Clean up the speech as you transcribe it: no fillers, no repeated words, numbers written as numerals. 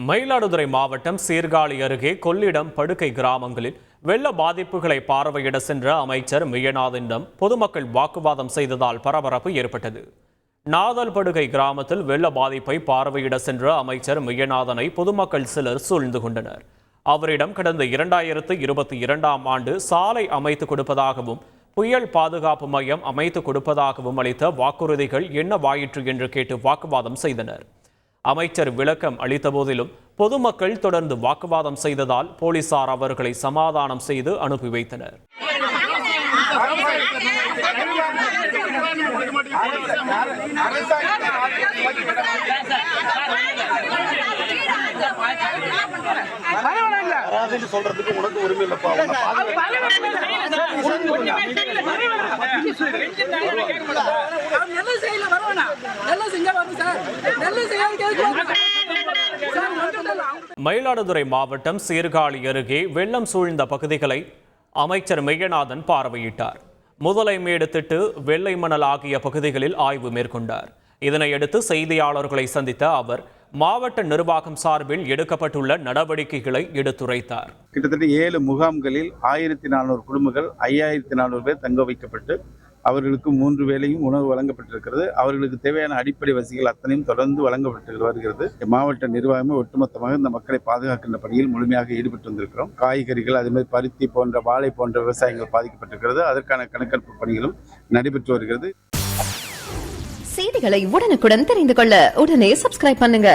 மயிலாடுதுறை மாவட்டம் சீர்காழி அருகே கொள்ளிடம் படுகை கிராமங்களில் வெள்ள பாதிப்புகளை பார்வையிட சென்ற அமைச்சர் மெய்யநாதனிடம் பொதுமக்கள் வாக்குவாதம் செய்ததால் பரபரப்பு ஏற்பட்டது. நாதல்படுகை கிராமத்தில் வெள்ள பாதிப்பை பார்வையிட சென்ற அமைச்சர் மெய்யநாதனை பொதுமக்கள் சிலர் சூழ்ந்து கொண்டனர். அவரிடம் கடந்த 2022ஆம் ஆண்டு சாலை அமைத்து கொடுப்பதாகவும் புயல் பாதுகாப்பு மையம் அமைத்து கொடுப்பதாகவும் அளித்த வாக்குறுதிகள் என்னவாயிற்று என்று கேட்டு வாக்குவாதம் செய்தனர். அமைச்சர் விளக்கம் அளித்த போதிலும் பொதுமக்கள் தொடர்ந்து வாக்குவாதம் செய்ததால் போலீசார் அவர்களை சமாதானம் செய்து அனுப்பி வைத்தனர். சொல்றதுக்கு உனக்கு உரிமை இல்லப்பா. மயிலாடுதுறை மாவட்டம் சீர்காழி அருகே வெள்ளம் சூழ்ந்த பகுதிகளை அமைச்சர் மெய்யநாதன் பார்வையிட்டார். முதலைமேடு திட்டு, வெள்ளை மணல் ஆகிய பகுதிகளில் ஆய்வு மேற்கொண்டார். இதனையடுத்து செய்தியாளர்களை சந்தித்த அவர் மாவட்ட நிர்வாகம் சார்பில் எடுக்கப்பட்டுள்ள நடவடிக்கைகளை எடுத்துரைத்தார். கிட்டத்தட்ட 7 முகாம்களில் 1400 குடும்பங்கள் 5400 பேர் தங்க வைக்கப்பட்டு அவர்களுக்கு 3 வேளையும் உணவு வழங்கப்பட்டிருக்கிறது. அவர்களுக்கு தேவையான அடிப்படை வசதிகள் அத்தனையும் தொடர்ந்து வழங்கப்பட்டு வருகிறது. மாவட்ட நிர்வாகமே ஒட்டுமொத்தமாக இந்த மக்களை பாதுகாக்கின்ற பணியில் முழுமையாக ஈடுபட்டு வந்திருக்கிறோம். காய்கறிகள், அதே மாதிரி பருத்தி போன்ற, வாழை போன்ற விவசாயங்கள் பாதிக்கப்பட்டிருக்கிறது. அதற்கான கணக்கெடுப்பு பணிகளும் நடைபெற்று வருகிறது. செய்திகளை உடனுக்குடன் தெரிந்து கொள்ள உடனே சப்ஸ்கிரைப் பண்ணுங்க.